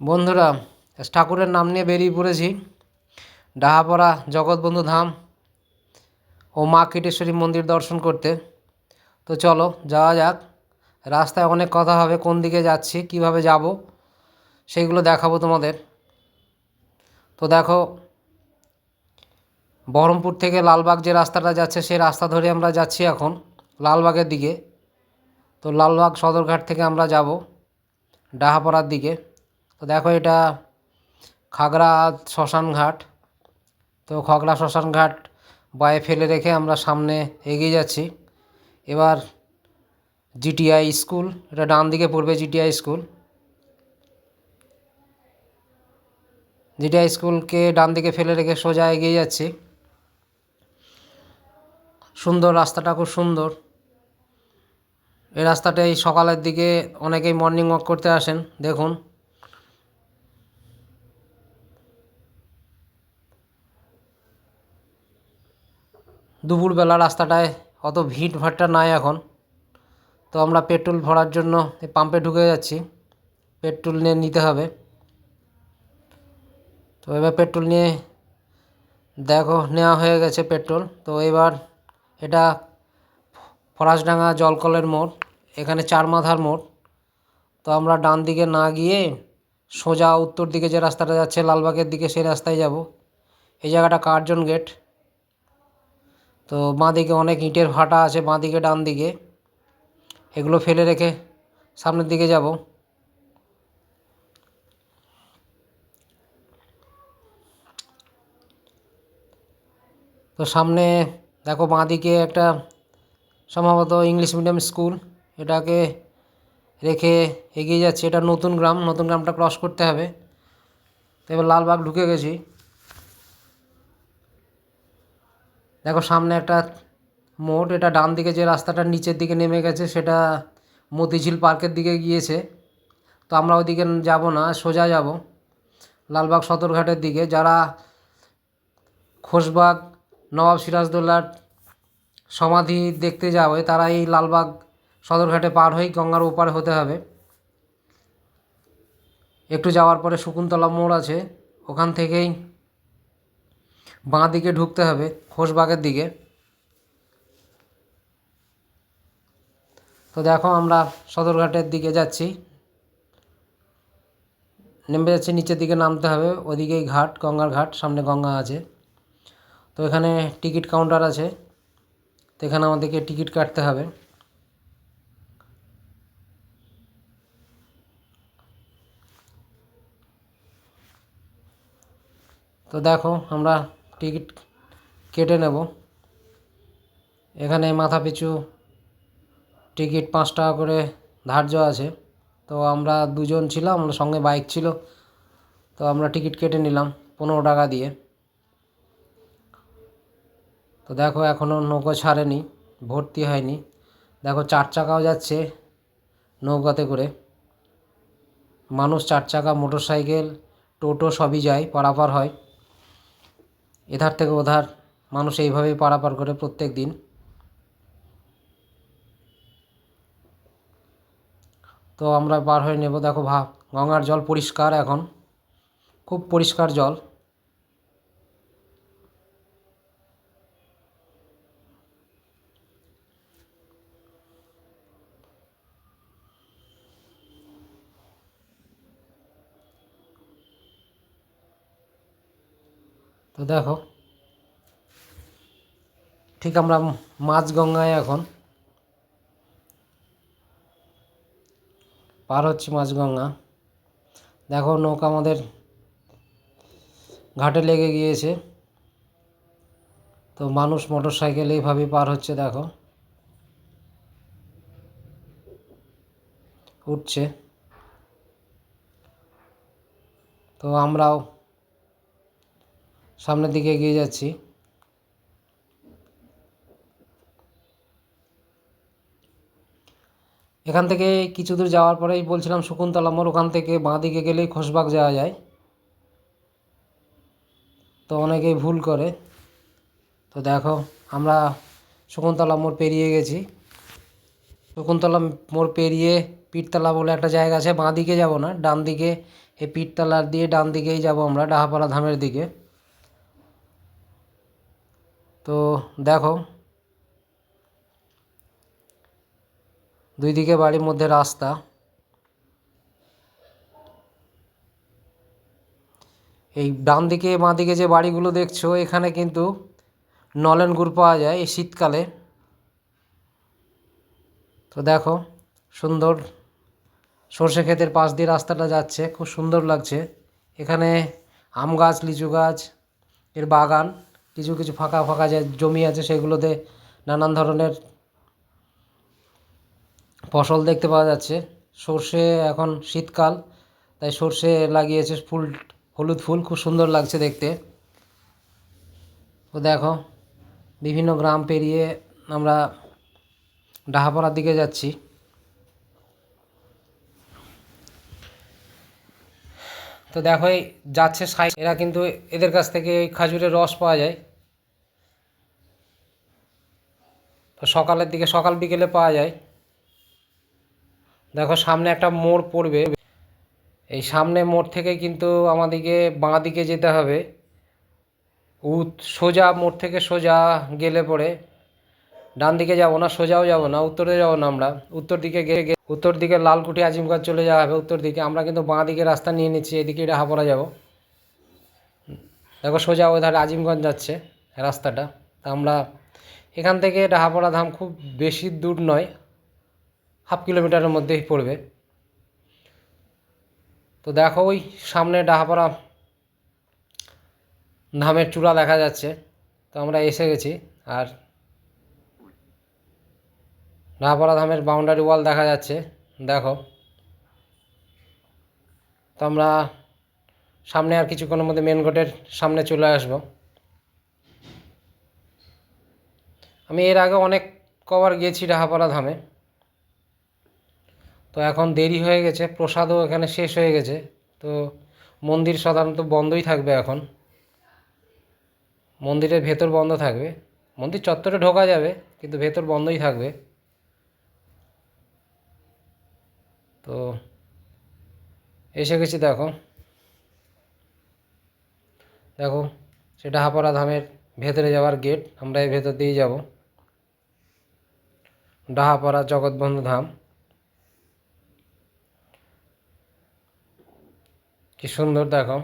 বন্ধুরা, ঠাকুরের নাম নিয়ে বেরিয়ে পড়েছি ডাহাপাড়া জগৎবন্ধু ধাম ও মা কীটেশ্বরী মন্দির দর্শন করতে। তো চলো যাওয়া যাক। রাস্তায় অনেক কথা হবে, কোন দিকে যাচ্ছি, কিভাবে যাব, সেইগুলো দেখাবো তোমাদের। তো দেখো, বহরমপুর থেকে লালবাগ যে রাস্তাটা যাচ্ছে সেই রাস্তা ধরে আমরা যাচ্ছি এখন লালবাগের দিকে। তো লালবাগ সদরঘাট থেকে আমরা যাব ডাহাপাড়ার দিকে। তো দেখো, এটা খাগড়া শ্মশান ঘাট। তো খাগড়া শ্মশান ঘাট বায়ে ফেলে রেখে আমরা সামনে এগিয়ে যাচ্ছি। এবার জিটিআই স্কুল, এটা ডান দিকে পড়বে জিটিআই স্কুল। জিটিআই স্কুলকে ডান দিকে ফেলে রেখে সোজা এগিয়ে যাচ্ছি। সুন্দর রাস্তাটা, খুব সুন্দর। এই রাস্তাটাই সকালের দিকে অনেকেই মর্নিং ওয়াক করতে আসেন। দেখুন, দুপুরবেলা রাস্তাটায় অত ভিড় ভাট্টা নাই এখন। তো আমরা পেট্রোল ভরার জন্য এই পাম্পে ঢুকে যাচ্ছি, পেট্রোল নিতে হবে। তো এবার পেট্রোল নিয়ে দেখো নেওয়া হয়ে গেছে পেট্রোল। তো এবার এটা ফরাসডাঙ্গা জলকলের মোড়, এখানে চারমাথার মোড়। তো আমরা ডান দিকে না গিয়ে সোজা উত্তর দিকে যে রাস্তাটা যাচ্ছে লালবাগের দিকে, সেই রাস্তায় যাব। এই জায়গাটা কার্জন গেট। তো বাঁ দিকে অনেক ইটের ভাটা আছে, বাঁ দিকে ডান দিকে, এগুলো ফেলে রেখে সামনের দিকে যাব। তো সামনে দেখো বাঁ দিকে একটা সম্ভবত ইংলিশ মিডিয়াম স্কুল, এটাকে রেখে এগিয়ে যাচ্ছে। এটা নতুন গ্রাম, নতুন গ্রামটা ক্রস করতে হবে। তো এবার লালবাগ ঢুকে গেছি। দেখো সামনে একটা মোড়, এটা ডান দিকে যে রাস্তাটা নিচের দিকে নেমে গেছে সেটা মতিঝিল পার্কের দিকে গিয়েছে। তো আমরা ওইদিকে যাব না, সোজা যাব লালবাগ সদরঘাটের দিকে। যারা খোশবাগ নবাব সিরাজদৌল্লার সমাধি দেখতে যাবে তারা এই লালবাগ সদরঘাটে পার হয়ে গঙ্গার ওপারে হতে হবে। একটু যাওয়ার পরে শকুন্তলা মোড় আছে, ওখান থেকেই বাঁ দিকে ঢুকতে হবে খোশবাগের দিকে। তো দেখো আমরা সদরঘাটের দিকে যাচ্ছি, নেমে যাচ্ছি, নিচের দিকে নামতে হবে। ওদিকেই ঘাট, গঙ্গার ঘাট, সামনে গঙ্গা আছে। তো এখানে টিকিট কাউন্টার আছে, তো এখানে আমাদেরকে টিকিট কাটতে হবে। তো দেখো আমরা টিকিট কেটে নেব। এখানে মাথা পিছু টিকিট 5 টাকা করে ধার্য আছে। তো আমরা দুজন ছিলাম, আমরা সঙ্গে বাইক ছিল, তো আমরা টিকিট কেটে নিলাম 15 টাকা দিয়ে। তো দেখো এখনও নৌকো ছাড়েনি, ভর্তি হয়নি। দেখো 4 চাকাও যাচ্ছে নৌকাতে করে, মানুষ 4 চাকা, মোটর সাইকেল, টোটো সবই যায়, পারাপার হয়। এধার থেকে ওধার মানুষ এইভাবেই পারাপার করে প্রত্যেক দিন। তো আমরা পার হয়ে নেব। দেখো গঙ্গার জল পরিষ্কার, এখন খুব পরিষ্কার জল। তো দেখো ঠিক আমরা মাঝগঙ্গায় এখন পার হচ্ছে, মাঝগঙ্গা। দেখো নৌকা আমাদের ঘাটে লেগে গিয়েছে। তো মানুষ মোটর সাইকেল এইভাবে পার হচ্ছে, দেখো উঠছে। তো আমরাও সামনের দিকে এগিয়ে যাচ্ছি। এখান থেকে কিছু দূর যাওয়ার পরেই বলছিলাম শকুন্তলা মোড়, ওখান থেকে বাঁ দিকে গেলেই খোশবাগ যাওয়া যায়। তো অনেকেই ভুল করে। তো দেখো আমরা শকুন্তলা মোড় পেরিয়ে গেছি। শকুন্তলা মোড় পেরিয়ে পীরতলা বলে একটা জায়গা আছে, বাঁ দিকে যাব না, ডান দিকে এই পীরতলার দিয়ে ডান দিকেই যাব আমরা ডাহাপাড়া ধামের দিকে। তো দেখো দুই দিকে বাড়ির মধ্যে রাস্তা। এই ডান দিকে বাঁ দিকে যে বাড়িগুলো দেখছো এখানে কিন্তু নলেন গুড় পাওয়া যায় এই শীতকালে। তো দেখো সুন্দর সর্ষে ক্ষেতের পাশ দিয়ে রাস্তাটা যাচ্ছে, খুব সুন্দর লাগছে। এখানে আম গাছ, লিচু গাছ এর বাগান, কিছু কিছু ফাঁকা ফাঁকা যে জমি আছে সেগুলোতে নানান ধরনের ফসল দেখতে পাওয়া যাচ্ছে। সর্ষে এখন শীতকাল তাই সর্ষে লাগিয়েছে, ফুল হলুদ ফুল, খুব সুন্দর লাগছে দেখতে। তো দেখো বিভিন্ন গ্রাম পেরিয়ে আমরা ডাহাপাড়ার দিকে যাচ্ছি। তো দেখো এই যাচ্ছে এরা কিন্তু এদের কাছ থেকে ওই খাজুরের রস পাওয়া যায়। তো সকালের দিকে সকাল বিকেলে পাওয়া যায়। দেখো সামনে একটা মোড় পড়বে, এই সামনে মোড় থেকে কিন্তু আমাদেরকে বাঁ দিকে যেতে হবে। সোজা মোড় থেকে সোজা গেলে পরে ডান দিকে যাব না, সোজাও যাব না, উত্তরে যাব না, আমরা উত্তর দিকে গেলে উত্তর দিকে লালকুঠি আজিমগঞ্জ চলে যাওয়া হবে উত্তর দিকে। আমরা কিন্তু বাঁ দিকে রাস্তা নিয়ে নিচ্ছি, এদিকে ডাহাপাড়া যাব। দেখো সোজা ওই ধারে আজিমগঞ্জ যাচ্ছে রাস্তাটা। তা আমরা এখান থেকে ডাহাপাড়া ধাম খুব বেশি দূর নয়, হাফ কিলোমিটারের মধ্যেই পড়বে। তো দেখো ওই সামনে ডাহাপাড়া ধামের চূড়া দেখা যাচ্ছে। তো আমরা এসে গেছি, আর ডাহাপাড়া ধামের বাউন্ডারি ওয়াল দেখা যাচ্ছে দেখো। তো আমরা সামনে আর কিছুক্ষণের মধ্যে মেন গেটের সামনে চলে আসব। আমি এর আগে অনেক কবার গিয়েছি ডাহাপাড়া ধামে। তো এখন দেরি হয়ে গেছে, প্রসাদও এখানে শেষ হয়ে গেছে। তো মন্দির সাধারণত বন্ধই থাকবে এখন, মন্দিরের ভেতর বন্ধ থাকবে। মন্দির চত্বরে ঢোকা যাবে কিন্তু ভেতর বন্ধই থাকবে। তো এসে গেছি দেখো। দেখো সেটা ডাহাপাড়া ধামের ভেতরে যাওয়ার গেট, আমরা এই ভেতর দিয়েই যাব। ডাহাপাড়া জগৎবন্ধু ধাম, কি সুন্দর দেখো।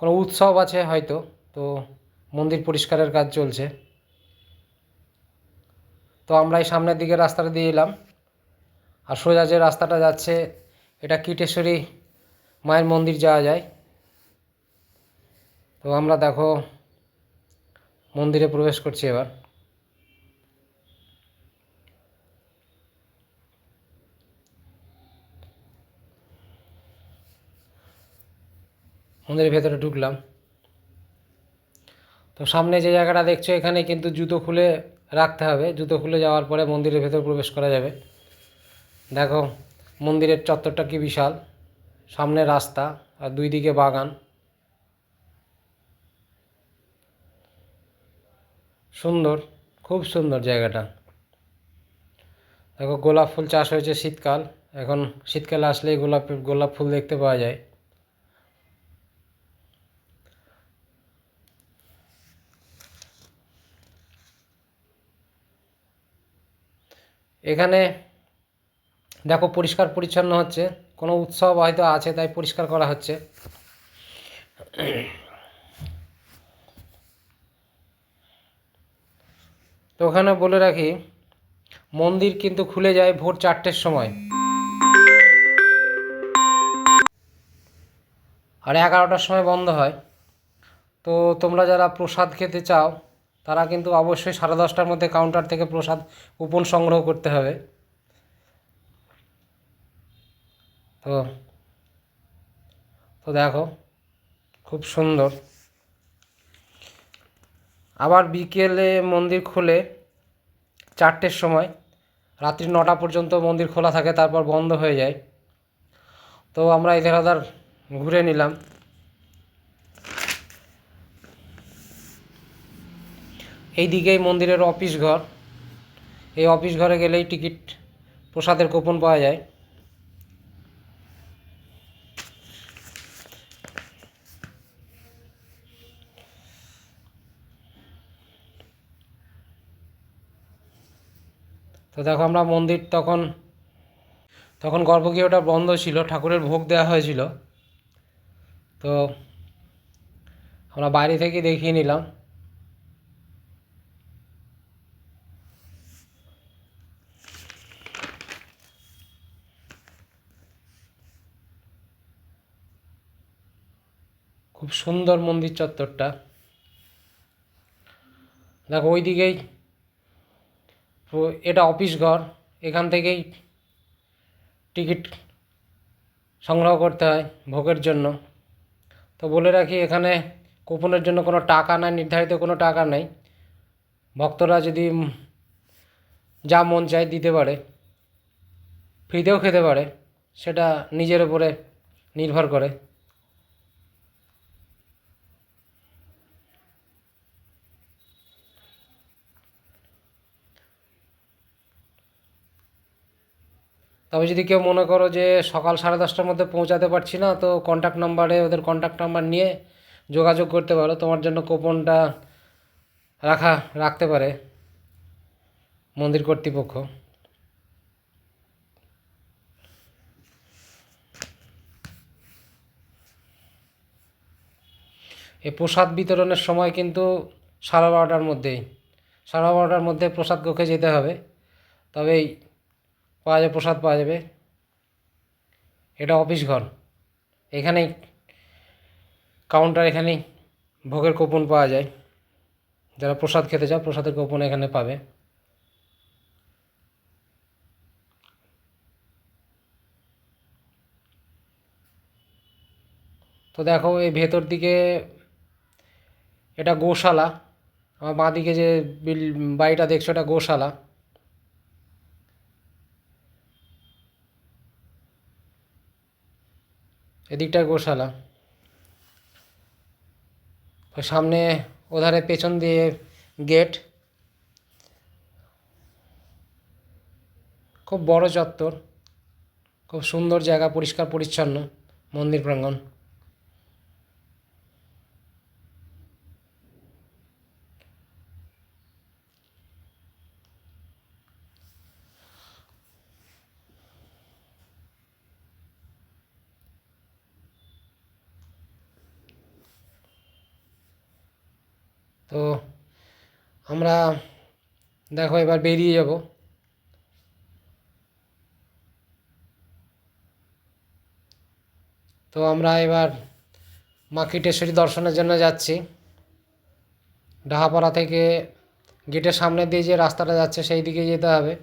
কোনো উৎসব আছে হয়তো, তো মন্দির পরিষ্কারের কাজ চলছে। তো আমরা এই সামনের দিকে রাস্তাটা দিয়ে এলাম, আর সোজা যে রাস্তাটা যাচ্ছে এটা কীটেশ্বরী মায়ের মন্দির যাওয়া যায়। তো আমরা দেখো মন্দিরে প্রবেশ করছি এবার। মন্দিরের ভেতরে ঢুকলাম। তো সামনে যে জায়গাটা দেখছো এখানে কিন্তু জুতো খুলে রাখতে হবে, জুতো খুলে যাওয়ার পরে মন্দিরের ভেতর প্রবেশ করা যাবে। দেখো মন্দিরের চত্বরটা কি বিশাল, সামনে রাস্তা আর দুই দিকে বাগান, সুন্দর, খুব সুন্দর জায়গাটা। দেখো গোলাপ ফুল চাষ হয়েছে শীতকাল, এখন শীতকালে আসলেই গোলাপ ফুল দেখতে পাওয়া যায়। এখানে দেখো পরিষ্কার পরিচ্ছন্ন হচ্ছে, কোনো উৎসব হয়তো আছে তাই পরিষ্কার করা হচ্ছে। তো ওখানে বলে রাখি মন্দির কিন্তু খুলে যায় ভোর 4টের সময়, আর 11টার সময় বন্ধ হয়। তো তোমরা যারা প্রসাদ খেতে চাও তারা কিন্তু অবশ্যই 10:30টার মধ্যে কাউন্টার থেকে প্রসাদ কুপন সংগ্রহ করতে হবে। তো তো দেখো খুব সুন্দর। আবার বিকেলে মন্দির খুলে 4টের সময়, রাত্রি 9টা পর্যন্ত মন্দির খোলা থাকে, তারপর বন্ধ হয়ে যায়। তো আমরা এধার ওধার ঘুরে নিলাম। এই দিকেই মন্দিরের অফিস ঘর, এই অফিস ঘরে গেলেই টিকিট প্রসাদের কুপন পাওয়া যায়। তো দেখো আমরা মন্দির তখন তখন গর্ভগৃহটা বন্ধ ছিল, ঠাকুরের ভোগ দেওয়া হয়েছিল। তো আমরা বাইরে থেকে দেখিয়ে নিলাম। খুব সুন্দর মন্দির চত্বরটা। দেখো ওই দিকেই এটা অফিস ঘর, এখান থেকেই টিকিট সংগ্রহ করতে হয় ভোগের জন্য। তো বলে রাখি, এখানে কুপনের জন্য কোনো টাকা নাই, নির্ধারিত কোনো টাকা নেই। ভক্তরা যদি যা মন চায় দিতে পারে, ফ্রিতেও খেতে পারে, সেটা নিজের উপরে নির্ভর করে। তবে যদি কেউ মনে করো যে সকাল 10:30টার মধ্যে পৌঁছাতে পারছি না, তো কন্ট্যাক্ট নাম্বারে ওদের কন্ট্যাক্ট নাম্বার নিয়ে যোগাযোগ করতে পারো, তোমার জন্য কুপনটা রাখতে পারে মন্দির কর্তৃপক্ষ। এই প্রসাদ বিতরণের সময় কিন্তু 12:30টার মধ্যেই, 12:30টার মধ্যে প্রসাদ কক্ষে যেতে হবে, তবেই প্রসাদ পাওয়া যাবে। এটা অফিস ঘর, এখানেই কাউন্টার, এখানেই ভোগের কুপন পাওয়া যায়। যারা প্রসাদ খেতে চাও প্রসাদের কুপন এখানে পাবে। তো দেখো এই ভেতর দিকে এটা গোশালা, আমার বাঁ দিকে যে বাড়িটা দেখছো এটা গোশালা। এদিকটায় গোশালা, সামনে ওধারে পেছন দিয়ে গেট। খুব বড় চত্বর, খুব সুন্দর জায়গা, পরিষ্কার পরিচ্ছন্ন মন্দির প্রাঙ্গণ। তো আমরা দেখো এবার বেরিয়ে যাব। তো আমরা এবার মা কীটেশ্বরী দর্শনের জন্য যাচ্ছি। ডাহাপাড়া থেকে গেটের সামনে দিয়ে যে রাস্তাটা যাচ্ছে সেই দিকে যেতে হবে।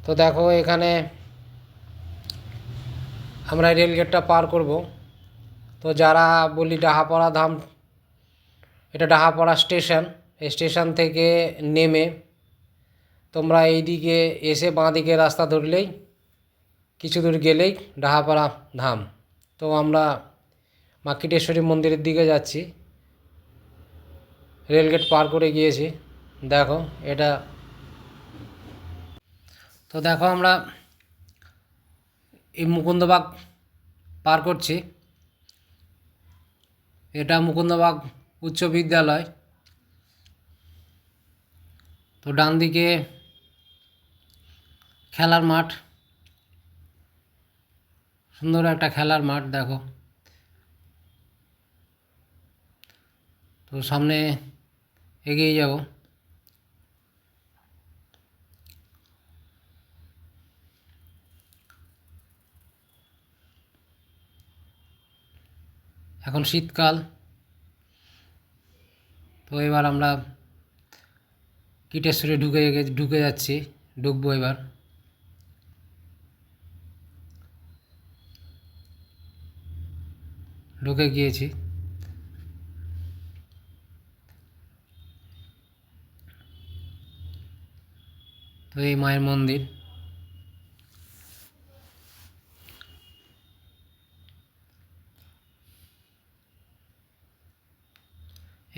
তো দেখো এখানে আমরা রেলগেটটা পার করব। তো যারা বলি ডাহাপাড়া ধাম, এটা ডাহাপাড়া স্টেশন, এই স্টেশন থেকে নেমে তোমরা এই দিকে এসে বাঁ দিকে রাস্তা ধরলেই কিছু দূর গেলেই ডাহাপাড়া ধাম। তো আমরা মা কীটেশ্বরী মন্দিরের দিকে যাচ্ছি, রেলগেট পার করে গিয়েছি। দেখো এটা, তো দেখো আমরা এই মুকুন্দবাগ পার করছি। এটা মুকুন্দবাগ উচ্চ বিদ্যালয়। তো ডান দিকে খেলার মাঠ, সুন্দর একটা খেলার মাঠ দেখো। তো সামনে এগিয়ে যাব। এখন শীতকাল, তো এবার আমরা কীটেশ্বরে ঢুকে যাচ্ছি, ঢুকবো এবার। ঢুকে গিয়েছি। তো এই মায়ের মন্দির।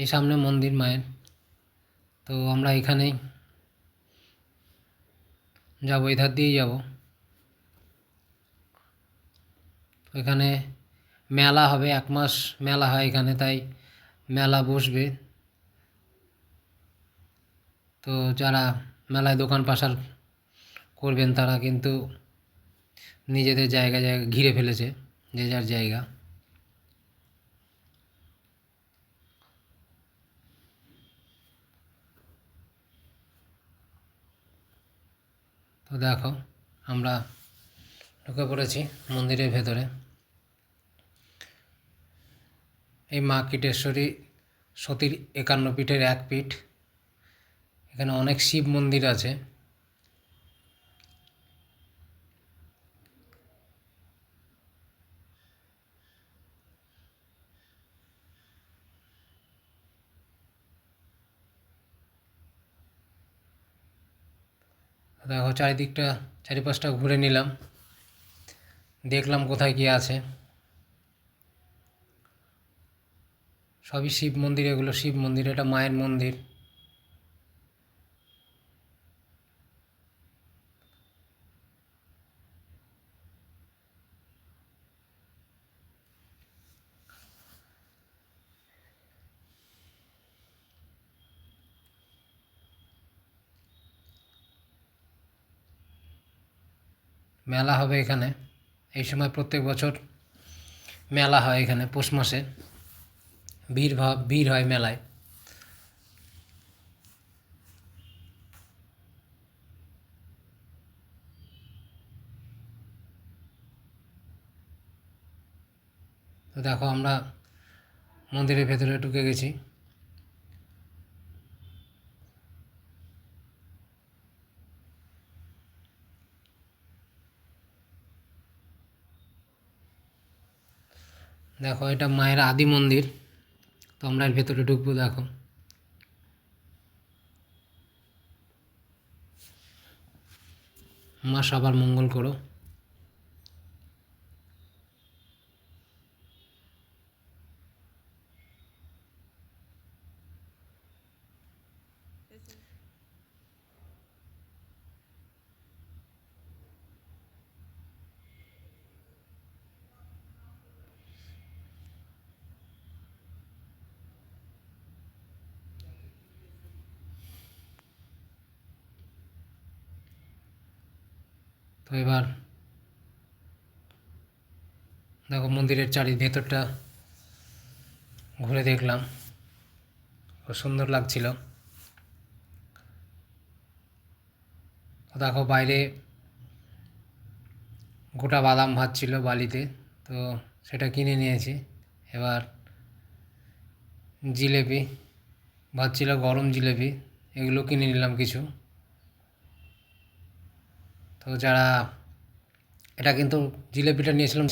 এই সামনে মন্দির মায়ের। তো আমরা এখানেই যাবো, এধার দিয়েই যাব। তো এখানে মেলা হবে, 1 মাস মেলা হয় এখানে, তাই মেলা বসবে। তো যারা মেলায় দোকান পাশার করবেন তারা কিন্তু নিজেদের জায়গা ঘিরে ফেলেছে, যে যার জায়গা। তো দেখো আমরা ঢুকে পড়েছি মন্দিরের ভেতরে। এই মা কীটেশ্বরী সতীর 51 পীঠের এক পীঠ। এখানে অনেক শিব মন্দির আছে। দেখো চারিদিকটা চারিপাশটা ঘুরে নিলাম, দেখলাম কোথায় কী আছে। সবই শিব মন্দির, এগুলো শিব মন্দির, এটা মায়ের মন্দির। মেলা হবে এখানে এই সময়, প্রত্যেক বছর মেলা হয় এখানে পৌষ মাসে। ভিড় হয় মেলায়। তো দেখো আমরা মন্দিরের ভেতরে ঢুকে গেছি। দেখো এটা মায়ের আদি মন্দির। তো আমরা এর ভেতরে ঢুকবো। দেখো মা সবার মঙ্গল করো। তো এবার দেখো মন্দিরের ভেতরটা ঘুরে দেখলাম, খুব সুন্দর লাগছিল। তো দেখো বাইরে গোটা বাদাম ভাজছিল বালিতে, তো সেটা কিনে নিয়েছি। এবার জিলেপি ভাজছিল, গরম জিলেপি, এগুলো কিনে নিলাম কিছু। তো যারা এটা কিন্তু জিলেপিটা নিয়েছিলাম